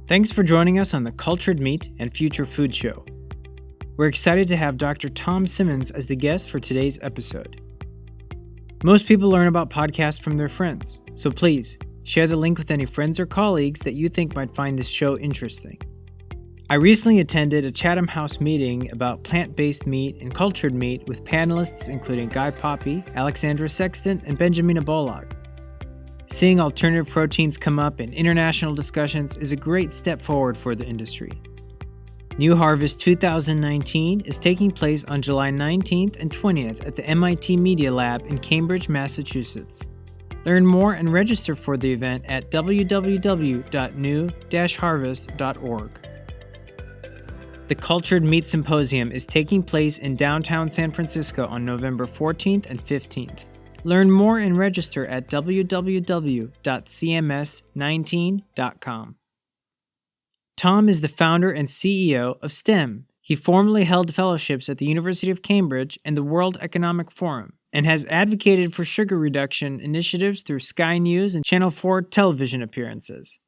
Thanks for joining us on the Cultured Meat and Future Food Show. We're excited to have Dr. Tom Simmons as the guest for today's episode. Most people learn about podcasts from their friends, so please share the link with any friends or colleagues that you think might find this show interesting. I recently attended a Chatham House meeting about plant-based meat and cultured meat with panelists including Guy Poppy, Alexandra Sexton, and Benjamina Bollag. Seeing alternative proteins come up in international discussions is a great step forward for the industry. New Harvest 2019 is taking place on July 19th and 20th at the MIT Media Lab in Cambridge, Massachusetts. Learn more and register for the event at www.new-harvest.org. The Cultured Meat Symposium is taking place in downtown San Francisco on November 14th and 15th. Learn more and register at www.cms19.com. Tom is the founder and CEO of Stem. He formerly held fellowships at the University of Cambridge and the World Economic Forum, and has advocated for sugar reduction initiatives through Sky News and Channel 4 television appearances.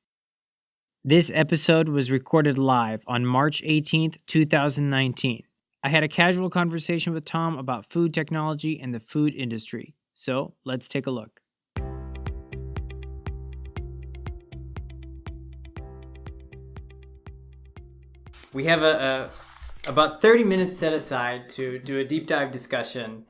This episode was recorded live on March 18th, 2019. I had a casual conversation with Tom about food technology and the food industry. So let's take a look. We have about 30 minutes set aside to do a deep dive discussion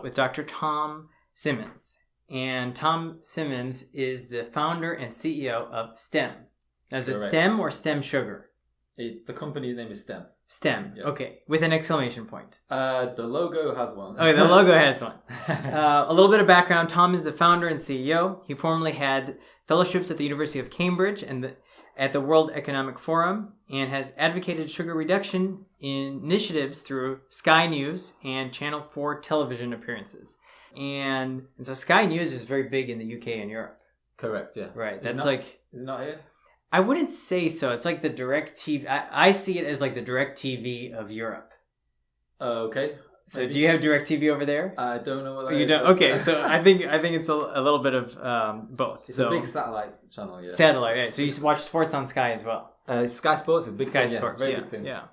with Dr. Tom Simmons. And Tom Simmons is the founder and CEO of Stem. Now, is it Stem or Stem Sugar? The company's name is Stem. Stem, yeah. Okay, with an exclamation point. The logo has one. Okay, the logo has one. A little bit of background. Tom is the founder and CEO. He formerly had fellowships at the University of Cambridge and at the World Economic Forum, and has advocated sugar reduction initiatives through Sky News and Channel 4 television appearances. And so Sky News is very big in the UK and Europe. Correct, yeah. Right, Is it not here? I wouldn't say so. It's like the direct TV. I see it as like the direct TV of Europe. Okay. So maybe. Do you have direct TV over there? I don't know what that is. You don't? Okay, so I think it's a little bit of both. It's a big satellite channel, yeah. Satellite, right. So you watch sports on Sky as well. Sky Sports is a big Sky thing, Sports, very big thing. Yeah.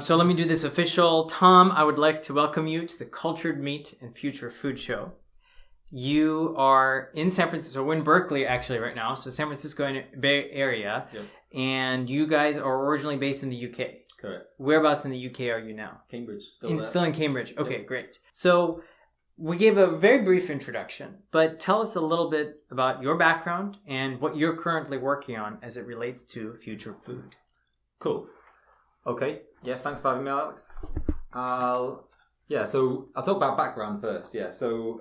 So let me do this official. Tom, I would like to welcome you to the Cultured Meat and Future Food Show. You are in San Francisco. So we're in Berkeley, actually, right now. So San Francisco Bay Area. Yep. And you guys are originally based in the UK. Correct. Whereabouts in the UK are you now? Cambridge. Still in Cambridge. Okay, Yep. Great. So we gave a very brief introduction, but tell us a little bit about your background and what you're currently working on as it relates to future food. Cool. Okay. Yeah, thanks for having me, Alex. So I'll talk about background first. Yeah, so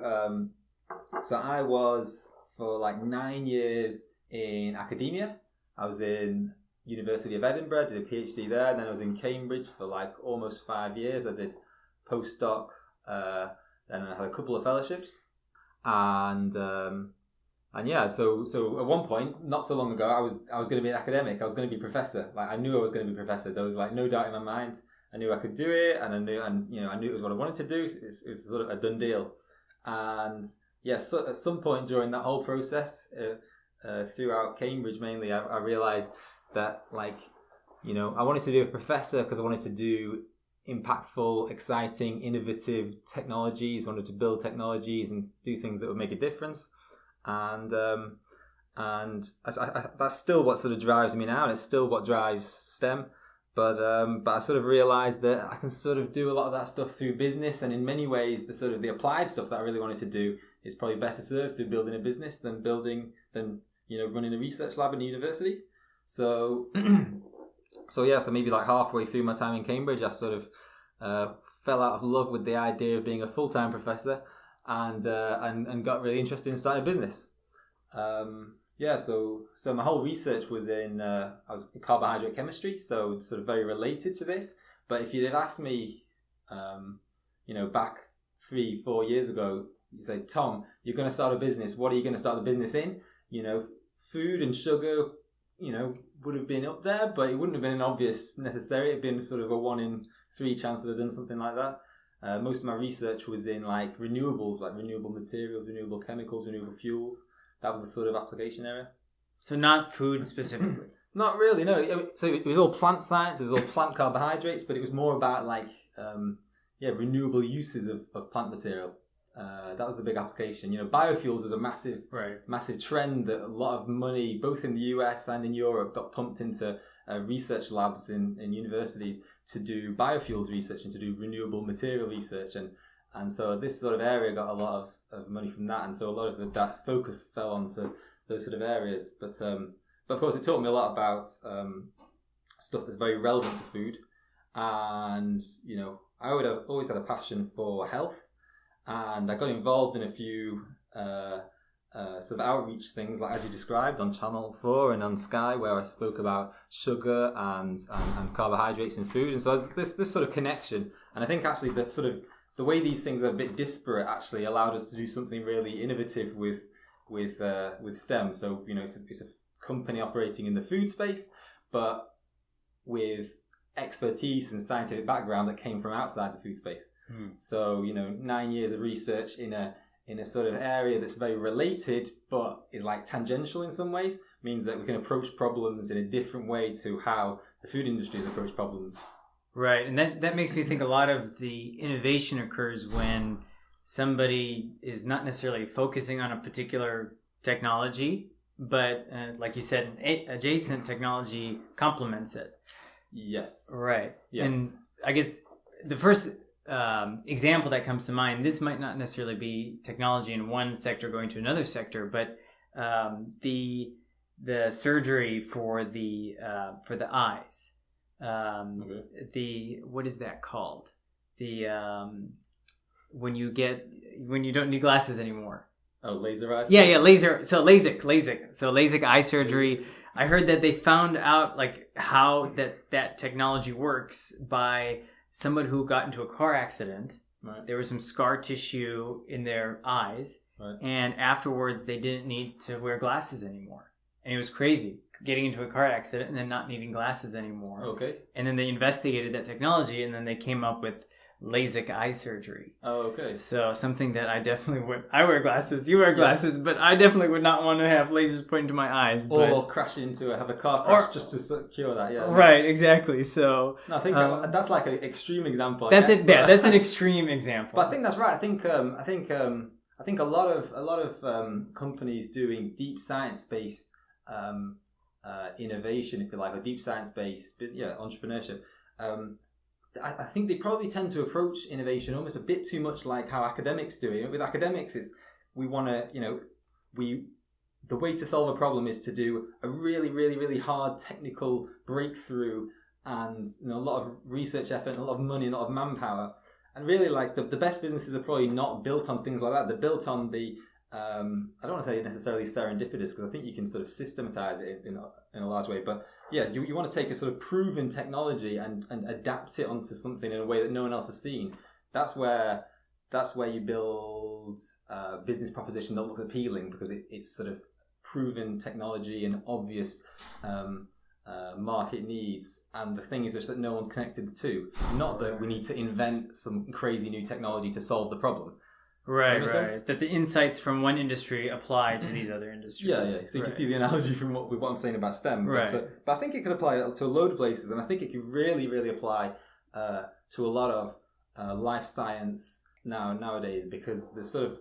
I was for like 9 years in academia. I was in University of Edinburgh, did a PhD there. Then I was in Cambridge for like almost 5 years. I did postdoc. Then I had a couple of fellowships, and yeah. So at one point, not so long ago, I was going to be an academic. I was going to be a professor. Like I knew I was going to be a professor. There was like no doubt in my mind. I knew I could do it, and I knew it was what I wanted to do. So it was sort of a done deal. And yeah, so at some point during that whole process, throughout Cambridge mainly, I realized that I wanted to be a professor because I wanted to do impactful, exciting, innovative technologies. I wanted to build technologies and do things that would make a difference. And that's still what sort of drives me now, and it's still what drives STEM. But I sort of realized that I can sort of do a lot of that stuff through business, and in many ways, the applied stuff that I really wanted to do is probably better served through building a business than running a research lab in a university. So maybe like halfway through my time in Cambridge, I sort of fell out of love with the idea of being a full-time professor, and got really interested in starting a business. So my whole research was in I was in carbohydrate chemistry, so it's sort of very related to this. But if you'd have asked me, back 3-4 years ago, you say, Tom, you're going to start a business. What are you going to start the business in? Food and sugar, would have been up there, but it wouldn't have been obvious necessarily. It'd been sort of a 1 in 3 chance that I'd done something like that. Most of my research was in like renewables, like renewable materials, renewable chemicals, renewable fuels. That was the sort of application area. So not food specifically? Not really, no. So it was all plant science, it was all plant carbohydrates, but it was more about like renewable uses of plant material. That was the big application. Biofuels was a massive trend that a lot of money, both in the US and in Europe, got pumped into research labs in universities to do biofuels research and to do renewable material research. And so this sort of area got a lot of money from that. And so a lot of that focus fell onto those sort of areas. But of course, it taught me a lot about stuff that's very relevant to food. And, I would have always had a passion for health. And I got involved in a few sort of outreach things, like as you described, on Channel 4 and on Sky, where I spoke about sugar and carbohydrates in food. And so there's this sort of connection. And I think actually that sort of the way these things are a bit disparate actually allowed us to do something really innovative with STEM. So, it's a company operating in the food space, but with expertise and scientific background that came from outside the food space. So 9 years of research in a sort of area that's very related but is like tangential in some ways means that we can approach problems in a different way to how the food industry has approached problems. Right, and that makes me think a lot of the innovation occurs when somebody is not necessarily focusing on a particular technology, but like you said, adjacent technology complements it. Yes. Right. Yes. And I guess the first example that comes to mind, this might not necessarily be technology in one sector going to another sector, but the surgery for the eyes. What is that called? When you don't need glasses anymore. Oh, laser eyes? Yeah, laser. So LASIK. So LASIK eye surgery. I heard that they found out like how that technology works by someone who got into a car accident. Right. There was some scar tissue in their eyes, right. And afterwards they didn't need to wear glasses anymore. And it was crazy, getting into a car accident and then not needing glasses anymore. Okay. And then they investigated that technology, and then they came up with LASIK eye surgery. Oh, okay. So something that I definitely would. I wear glasses. You wear glasses, but I definitely would not want to have lasers put into my eyes. Or crash have a car crash just to cure that. Yeah. Right. Exactly. So no, I think that's like an extreme example. That's it. Yeah, that's an extreme example. But I think that's right. I think a lot of companies doing deep science based innovation, if you like, or deep science based entrepreneurship. I think they probably tend to approach innovation almost a bit too much like how academics do it. With academics, we want to, the way to solve a problem is to do a really, really, really hard technical breakthrough and a lot of research effort, and a lot of money, and a lot of manpower. And really, like the best businesses are probably not built on things like that. They're built on the I don't want to say necessarily serendipitous, because I think you can sort of systematize it in a large way. But yeah, you want to take a sort of proven technology and adapt it onto something in a way that no one else has seen. That's where you build a business proposition that looks appealing, because it's sort of proven technology and obvious market needs. And the thing is just that no one's connected the two. Not that we need to invent some crazy new technology to solve the problem. Right. That the insights from one industry apply to these other industries. Yeah. So you can see the analogy from what I'm saying about STEM. Right. But I think it could apply to a load of places, and I think it could really, really apply to a lot of life science nowadays, because there's sort of,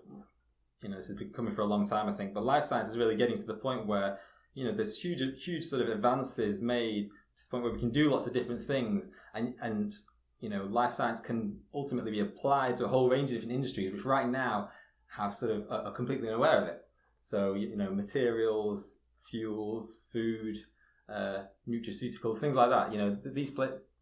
this has been coming for a long time, I think, but life science is really getting to the point where, there's huge sort of advances made to the point where we can do lots of different things, and life science can ultimately be applied to a whole range of different industries, which right now have sort of are completely unaware of it. So, materials, fuels, food, nutraceuticals, things like that. These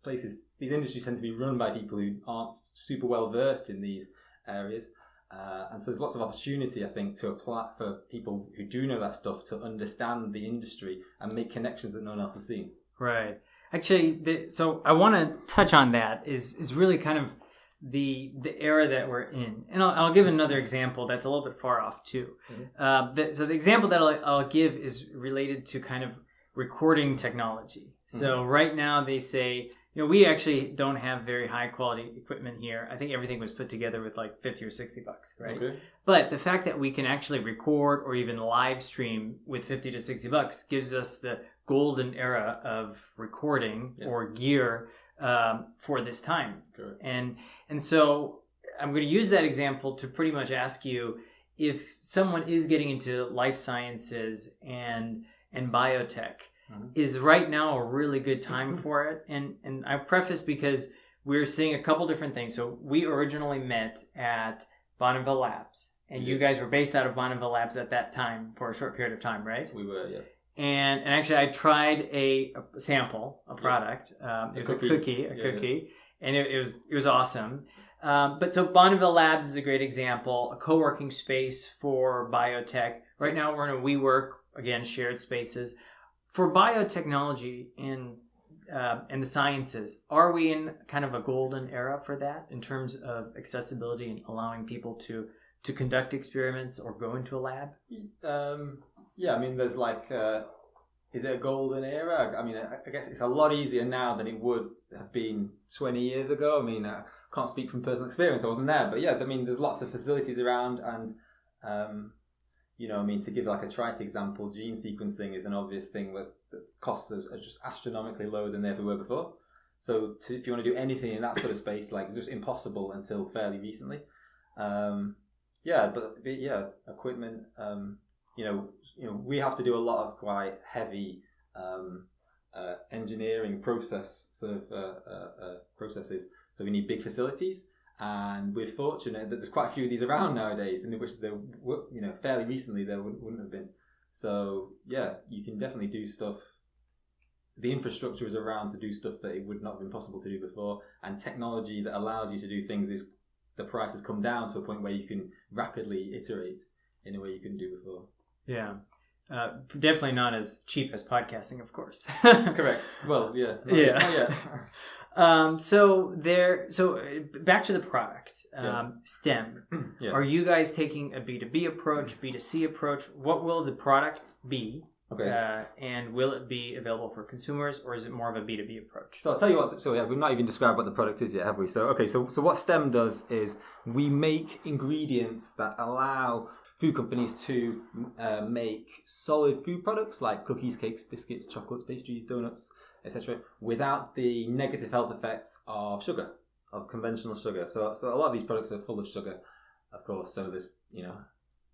places, these industries tend to be run by people who aren't super well versed in these areas. And so there's lots of opportunity, I think, to apply for people who do know that stuff to understand the industry and make connections that no one else has seen. Right. Actually, so I want to touch on that is really kind of the era that we're in. And I'll give another example that's a little bit far off too. Mm-hmm. So the example that I'll give is related to kind of recording technology. So right now they say We actually don't have very high quality equipment here. I think everything was put together with like $50 or $60, right? Okay. But the fact that we can actually record or even live stream with $50 to $60 gives us the golden era of recording or gear for this time. Correct. And so I'm going to use that example to pretty much ask you, if someone is getting into life sciences and biotech, is right now a really good time for it? And I preface because we're seeing a couple different things. So we originally met at Bonneville Labs, and you guys were based out of Bonneville Labs at that time for a short period of time, right? We were, yeah. And actually, I tried a sample, a product. It was a cookie, and it was awesome. But so Bonneville Labs is a great example, a co-working space for biotech. Right now, we're in a WeWork, again, shared spaces. For biotechnology and the sciences, are we in kind of a golden era for that in terms of accessibility and allowing people to conduct experiments or go into a lab? Yeah, I mean, there's like, is it a golden era? I mean, I guess it's a lot easier now than it would have been 20 years ago. I mean, I can't speak from personal experience, I wasn't there, but yeah, I mean, there's lots of facilities around, and I mean, to give like a trite example, gene sequencing is an obvious thing that costs are just astronomically lower than they ever were before. So if you want to do anything in that sort of space, like, it's just impossible until fairly recently. Equipment. We have to do a lot of quite heavy engineering processes. So we need big facilities. And we're fortunate that there's quite a few of these around nowadays, in which there, fairly recently there wouldn't have been. So yeah, you can definitely do stuff. The infrastructure is around to do stuff that it would not have been possible to do before, and technology that allows you to do things is the price has come down to a point where you can rapidly iterate in a way you couldn't do before. Yeah. Definitely not as cheap as podcasting, of course. Correct. Well, yeah. So back to the product, STEM. Yeah. Are you guys taking a B2B approach, B2C approach? What will the product be? Okay. And will it be available for consumers, or is it more of a B2B approach? So I'll tell you what. So yeah, we've not even described what the product is yet, have we? So what STEM does is we make ingredients that allow food companies to make solid food products like cookies, cakes, biscuits, chocolates, pastries, donuts, etc., without the negative health effects of sugar, of conventional sugar. So a lot of these products are full of sugar, of course. So there's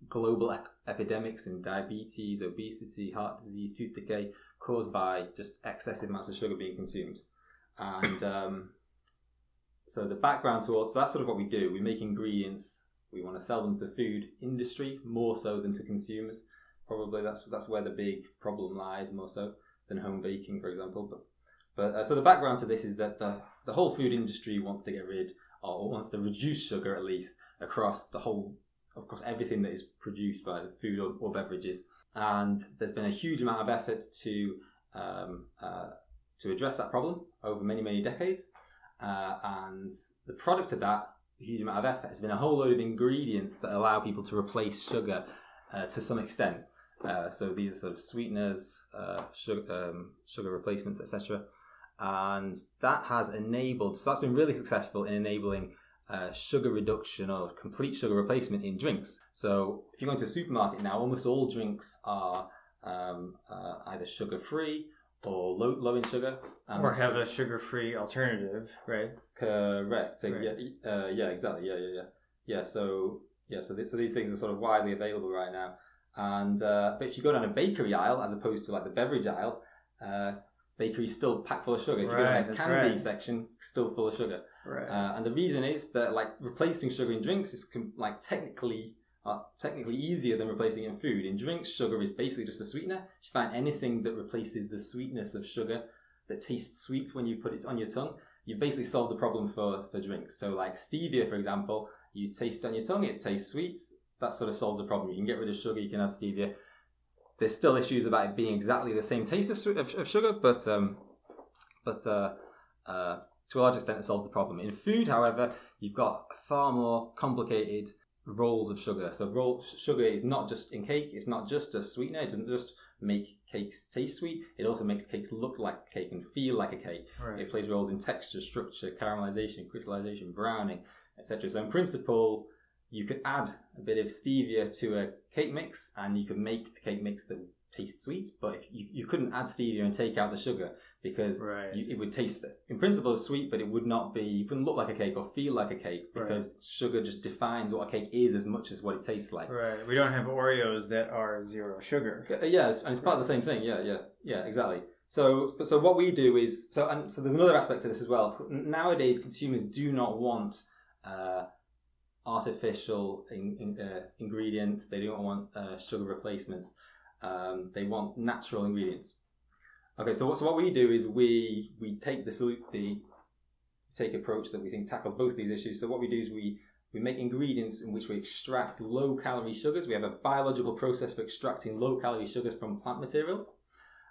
global epidemics in diabetes, obesity, heart disease, tooth decay, caused by just excessive amounts of sugar being consumed. And so the background towards, so that's sort of what we do. We make ingredients. We want to sell them to the food industry more so than to consumers. Probably that's where the big problem lies, more so than home baking, for example. But so the background to this is that the whole food industry wants to get rid, or wants to reduce sugar at least across the whole, of course, everything that is produced by the food or beverages. And there's been a huge amount of effort to address that problem over many, many decades. And the product of that huge amount of effort has been a whole load of ingredients that allow people to replace sugar to some extent. So these are sort of sweeteners, sugar replacements, etc. And that has enabled, so that's been really successful in enabling sugar reduction or complete sugar replacement in drinks. So if you go into a supermarket now, almost all drinks are either sugar-free or low in sugar, or have a sugar-free alternative, right? Correct. So, right. Yeah, exactly. Yeah. So these things are sort of widely available right now. And but if you go down a bakery aisle as opposed to like the beverage aisle, bakery's still packed full of sugar. If you go in the candy section, still full of sugar. Right. And the reason is that like replacing sugar in drinks is technically easier than replacing it in food. In drinks, sugar is basically just a sweetener. If you find anything that replaces the sweetness of sugar that tastes sweet when you put it on your tongue, you've basically solved the problem for drinks. So like stevia, for example, you taste it on your tongue, it tastes sweet. That sort of solves the problem. You can get rid of sugar, you can add stevia. There's still issues about it being exactly the same taste of sugar, but to a large extent it solves the problem. In food, however, you've got far more complicated roles of sugar. So sugar is not just in cake, it's not just a sweetener, it doesn't just make cakes taste sweet. It also makes cakes look like a cake and feel like a cake. Right. It plays roles in texture, structure, caramelization, crystallization, browning, etc. So in principle, you could add a bit of stevia to a cake mix, and you could make a cake mix that tastes sweet. But if you couldn't add stevia and take out the sugar, because it would taste, in principle, sweet, but it would not be. It wouldn't look like a cake or feel like a cake, because sugar just defines what a cake is as much as what it tastes like. Right. We don't have Oreos that are 0 sugar. Yes, and it's part of the same thing. Yeah, exactly. So what we do is so there's another aspect to this as well. Nowadays, consumers do not want artificial ingredients. They don't want sugar replacements. They want natural ingredients. Okay, so what we do is we take the approach that we think tackles both these issues. So what we do is we make ingredients in which we extract low-calorie sugars. We have a biological process for extracting low-calorie sugars from plant materials,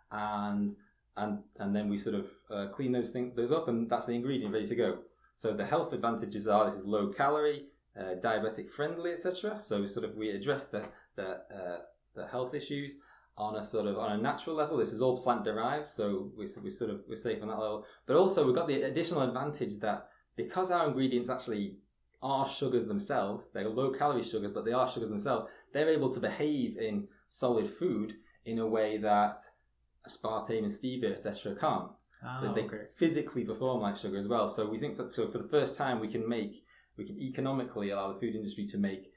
and then we sort of clean those up, and that's the ingredient ready to go. So the health advantages are this is low-calorie, diabetic friendly, etc. So sort of we address the health issues on a natural level. This is all plant derived, so we're safe on that level. But also we've got the additional advantage that because our ingredients actually are sugars themselves, they're low calorie sugars, but they are sugars themselves, they're able to behave in solid food in a way that aspartame and stevia, etc. can't. They physically perform like sugar as well. So we think that for the first time we can economically allow the food industry to make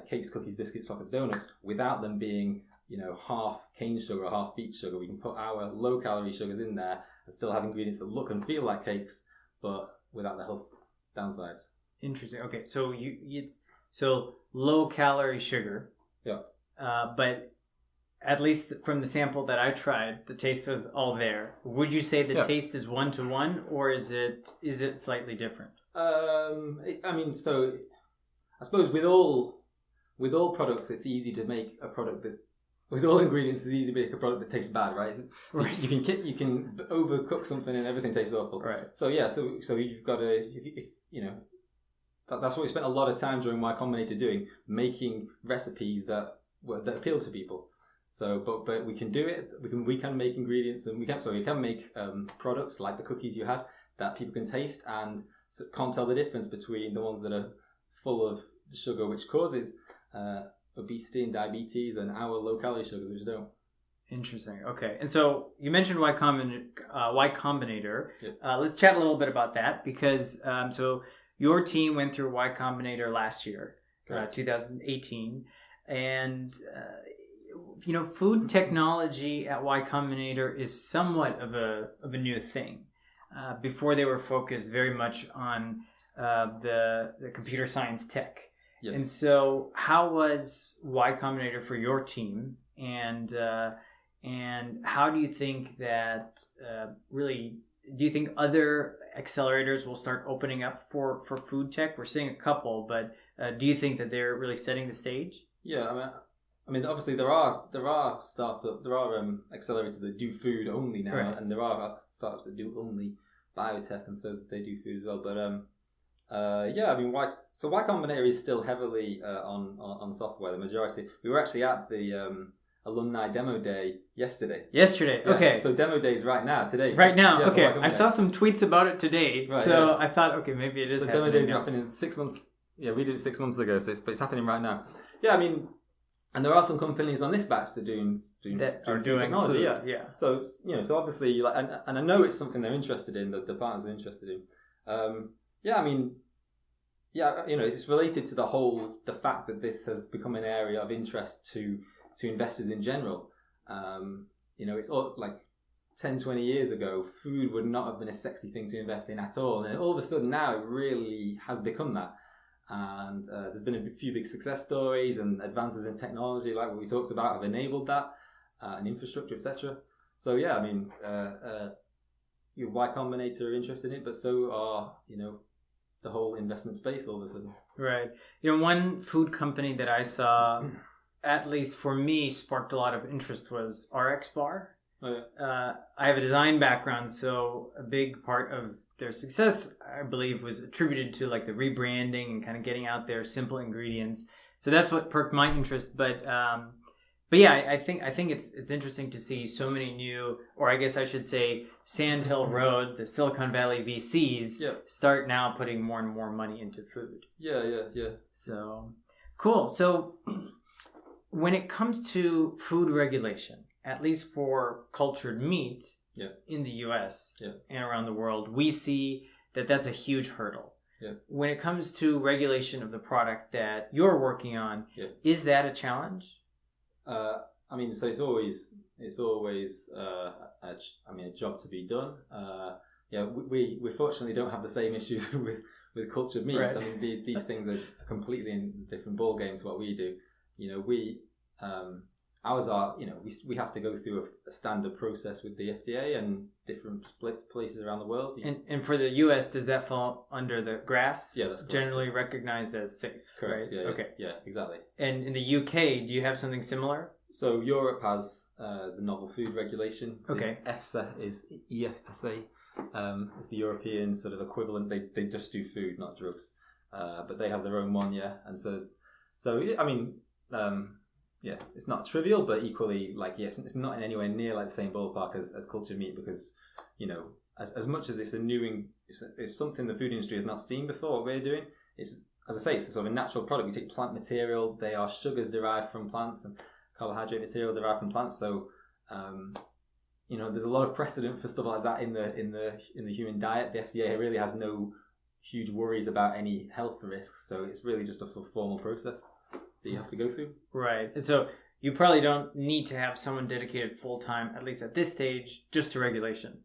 cakes, cookies, biscuits, chocolates, donuts without them being half cane sugar or half beet sugar. We can put our low calorie sugars in there and still have ingredients that look and feel like cakes, but without the health downsides. Interesting. Okay, so it's low calorie sugar. Yeah. But at least from the sample that I tried, the taste was all there. Would you say the taste is 1-to-1, or is it slightly different? So I suppose with all products, it's easy to make a product that, with all ingredients, it's easy to make a product that tastes bad, right? You can overcook something and everything tastes awful. Right. So you've got to, that's what we spent a lot of time during Y Combinator doing, making recipes that appeal to people. So, but we can do it. We can make ingredients, and we can make products like the cookies you had that people can taste and can't tell the difference between the ones that are full of sugar, which causes obesity and diabetes, and our low-calorie sugars, which don't. Interesting. Okay. And so you mentioned Y Combinator. Yeah. Let's chat a little bit about that, because so your team went through Y Combinator last year, 2018, and food technology at Y Combinator is somewhat of a new thing. Before they were focused very much on the computer science tech. Yes. And so how was Y Combinator for your team, and how do you think that do you think other accelerators will start opening up for food tech? We're seeing a couple, but do you think that they're really setting the stage? Yeah, I mean, obviously there are accelerators that do food only now, right. And there are startups that do only biotech, and so they do food as well. But Y Combinator is still heavily on software. The majority. We were actually at the alumni demo day yesterday. Okay. So demo day is right now, today. Right now, okay. I saw some tweets about it today, I thought, okay, maybe it is. So demo day is happening in 6 months. Yeah, we did it 6 months ago, but it's happening right now. Yeah, I mean, and there are some companies on this batch that are doing technology. Food, yeah. So so obviously, and I know it's something they're interested in. That the partners are interested in. It's related to the fact that this has become an area of interest to investors in general. It's all like 10, 20 years ago, food would not have been a sexy thing to invest in at all. And all of a sudden now it really has become that. And there's been a few big success stories, and advances in technology, like what we talked about, have enabled that, and infrastructure, etc. So yeah, I mean, Y Combinator are interested in it, but so are, the whole investment space all of a sudden. Right. One food company that I saw, at least for me, sparked a lot of interest was RX Bar. Oh, yeah. I have a design background, so a big part of their success, I believe, was attributed to like the rebranding and kind of getting out there simple ingredients. So that's what perked my interest. But But yeah, I think it's interesting to see so many new, or I guess I should say, Sand Hill Road, the Silicon Valley VCs start now putting more and more money into food. Yeah. So cool. So when it comes to food regulation, at least for cultured meat in the U.S. And around the world, we see that that's a huge hurdle. Yeah. When it comes to regulation of the product that you're working on, is that a challenge? I mean, so it's always a job to be done. We fortunately don't have the same issues with cultured meats. Right. I mean, these things are completely in different ball games to what we do. Ours are, we have to go through a standard process with the FDA and different split places around the world. And for the U.S., does that fall under the GRAS? Yeah, that's generally recognized as safe. Correct. Right? Yeah. Yeah, exactly. And in the UK, do you have something similar? So Europe has the novel food regulation. Okay. The EFSA is EFSA. The European sort of equivalent. They just do food, not drugs. But they have their own one, And so I mean. It's not trivial, but equally, it's not in anywhere near like the same ballpark as cultured meat because, as much as it's it's something the food industry has not seen before. What we're doing is, as I say, it's sort of a natural product. We take plant material; they are sugars derived from plants and carbohydrate material derived from plants. So, there's a lot of precedent for stuff like that in the human diet. The FDA really has no huge worries about any health risks, so it's really just a sort of formal process that you have to go through. Right. And so you probably don't need to have someone dedicated full-time, at least at this stage, just to regulation.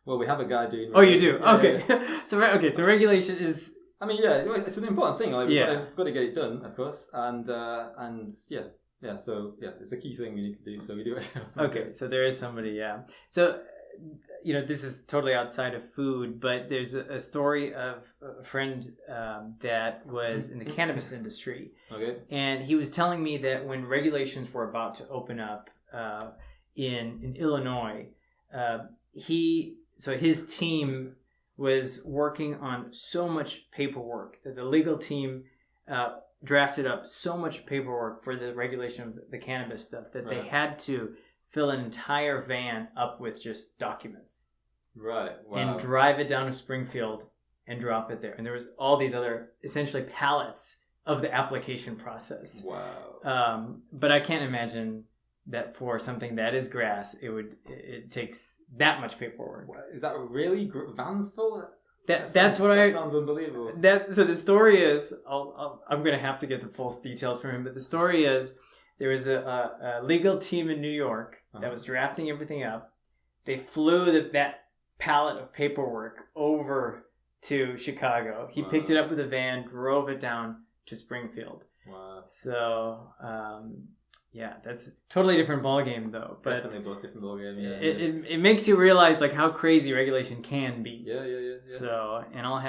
Well, we have a guy doing... Oh, you do? Yeah, okay. Yeah. So regulation is... I mean, it's an important thing. We've got to get it done, of course. So it's a key thing we need to do. So we do it. Okay, so there is somebody, So... this is totally outside of food, but there's a story of a friend that was in the cannabis industry. Okay. And he was telling me that when regulations were about to open up in Illinois, his team was working on so much paperwork that the legal team drafted up so much paperwork for the regulation of the cannabis stuff that they had to fill an entire van up with just documents. Right. Wow. And drive it down to Springfield and drop it there. And there was all these other, essentially, pallets of the application process. Wow. But I can't imagine that for something that is grass, it takes that much paperwork. Is that really vans full? That sounds unbelievable. So the story is, I'm going to have to get the full details from him, but the story is, there was a legal team in New York that was drafting everything up. They flew that pallet of paperwork over to Chicago. He picked it up with a van, drove it down to Springfield. Wow. So, that's a totally different ballgame, though. But definitely a different ballgame. Yeah. It makes you realize how crazy regulation can be. Yeah. So, and I'll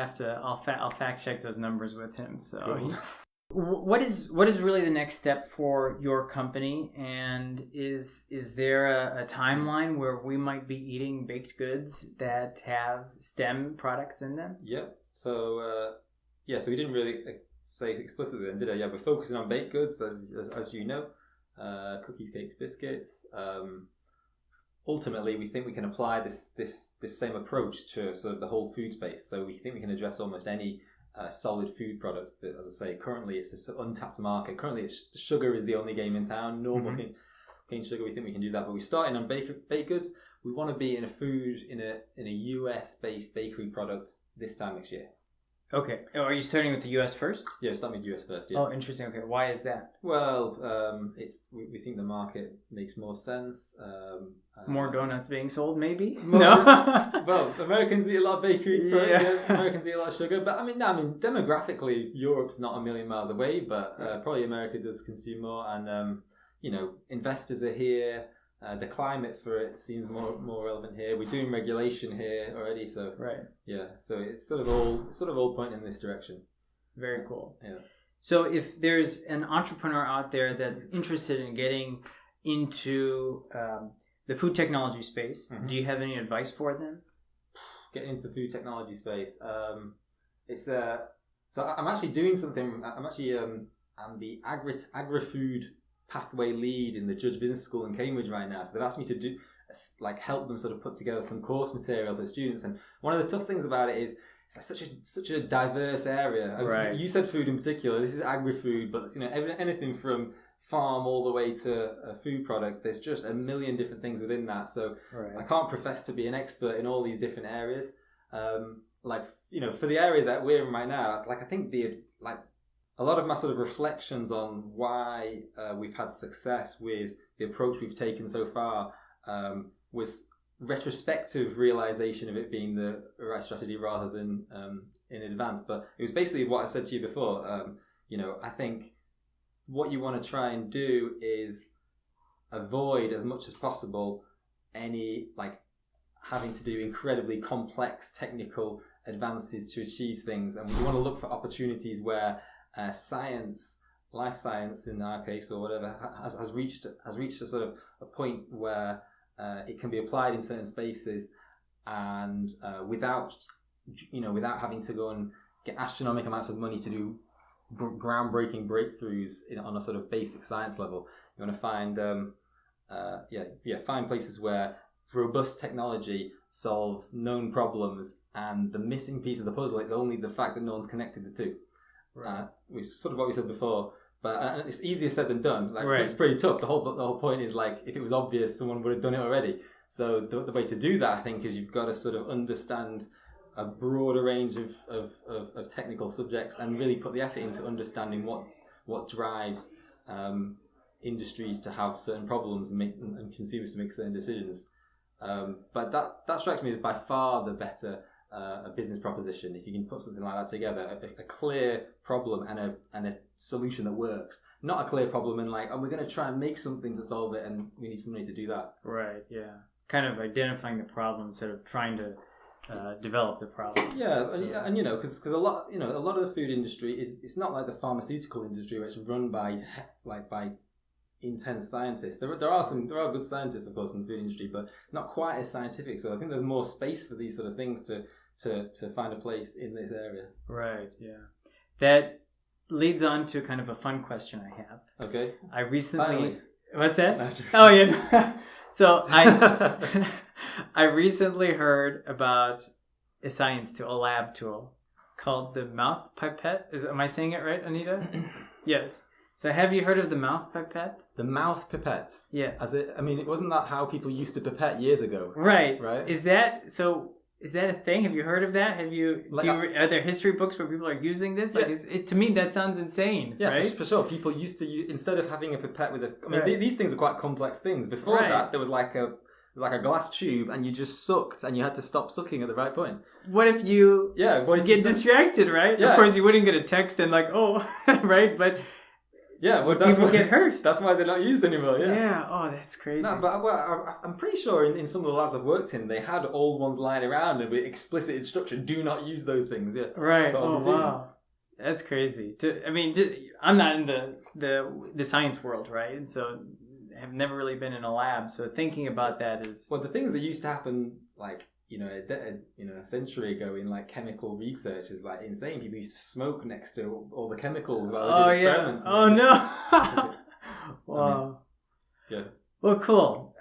fact check those numbers with him. So. Cool. What is really the next step for your company, and is there a timeline where we might be eating baked goods that have STEM products in them? Yeah. So so we didn't really say explicitly then, did I? Yeah, we're focusing on baked goods, as you know, cookies, cakes, biscuits. Ultimately, we think we can apply this same approach to sort of the whole food space. So we think we can address almost any solid food product that, as I say, currently it's this untapped market. Currently, sugar is the only game in town. Normal cane sugar. We think we can do that, but we're starting on baked goods. We want to be in a US based bakery product this time next year. Okay. Are you starting with the US first? Yeah, starting with US first. Yeah. Oh, interesting. Okay, why is that? Well, we think the market makes more sense. More donuts being sold, maybe? No. Well, Americans eat a lot of bakery products. Yeah. Americans eat a lot of sugar. But I mean, demographically, Europe's not a million miles away. But probably America does consume more, and investors are here. The climate for it seems more relevant here. We're doing regulation here already, so yeah. So it's sort of all pointing in this direction. Very cool. Yeah. So if there's an entrepreneur out there that's interested in getting into the food technology space, do you have any advice for them? Getting into the food technology space, so I'm actually doing something. I'm the agri-food pathway lead in the Judge Business School in Cambridge right now. So they've asked me to do help them sort of put together some course material for students. And one of the tough things about it is it's like such a diverse area. Right. You said food in particular. This is agri-food, but anything from farm all the way to a food product. There's just a million different things within that. So I can't profess to be an expert in all these different areas. For the area that we're in right now, I think a lot of my sort of reflections on why we've had success with the approach we've taken so far was retrospective realization of it being the right strategy rather than in advance. But it was basically what I said to you before. I think what you want to try and do is avoid as much as possible any having to do incredibly complex technical advances to achieve things, and you want to look for opportunities where science, life science in our case or whatever, has reached a sort of a point where it can be applied in certain spaces, and without having to go and get astronomical amounts of money to do groundbreaking breakthroughs on a sort of basic science level. You want to find find places where robust technology solves known problems, and the missing piece of the puzzle is only the fact that no one's connected the two. Right. Which is sort of what we said before, but it's easier said than done. It's pretty tough. The whole point is if it was obvious, someone would have done it already. So the way to do that, I think, is you've got to sort of understand a broader range of technical subjects and really put the effort into understanding what drives industries to have certain problems and consumers to make certain decisions. But that strikes me as by far the better a business proposition. If you can put something like that together, a clear problem and a solution that works, not a clear problem and we're going to try and make something to solve it and we need somebody to do that. Right. Yeah. Kind of identifying the problem instead of trying to develop the problem. Yeah, so, and because a lot of the food industry it's not like the pharmaceutical industry where it's run by intense scientists. There are good scientists, of course, in the food industry, but not quite as scientific. So I think there's more space for these sort of things to find a place in this area. Right. Yeah. That leads on to kind of a fun question I have. Okay. I recently. Finally. What's that? Oh yeah. So I recently heard about a science tool, a lab tool called the mouth pipette. Am I saying it right, Anita? Yes. So have you heard of the mouth pipette? The mouth pipette? Yes. It wasn't that how people used to pipette years ago? Right. Is that a thing? Have you heard of that? Are there history books where people are using this? To me, that sounds insane. Yeah, right? for sure. People used to use, instead of having a pipette with these things are quite complex things. Before that, there was like a glass tube, and you just sucked, and you had to stop sucking at the right point. What if you get distracted? Right. Yeah. Of course, you wouldn't get a text and right, but. Yeah, well, people get hurt. That's why they're not used anymore. Yeah. Yeah. Oh, that's crazy. No, but I'm pretty sure in some of the labs I've worked in, they had old ones lying around and with explicit instruction: do not use those things. Yeah. Right. Oh wow, that's craany. I'm not in the science world, right? And so I've never really been in a lab. So thinking about that is the things that used to happen a century ago in chemical research is insane. People used to smoke next to all the chemicals while they did experiments. Yeah. Oh no! Wow. Yeah. Well, cool.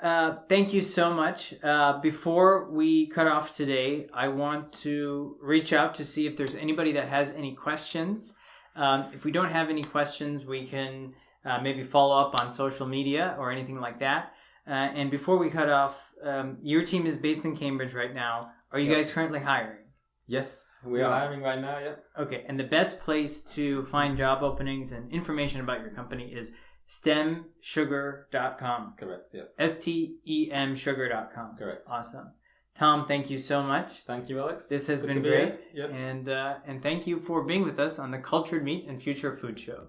Thank you so much. Before we cut off today, I want to reach out to see if there's anybody that has any questions. If we don't have any questions, we can maybe follow up on social media or anything like that. And before we cut off, your team is based in Cambridge right now. Are you guys currently hiring? Yes, we are hiring right now, yeah. Okay, and the best place to find job openings and information about your company is stemsugar.com. Correct, yeah. STEMsugar.com. Correct. Awesome. Tom, thank you so much. Thank you, Alex. This has been great. Yep. And thank you for being with us on the Cultured Meat and Future Food Show.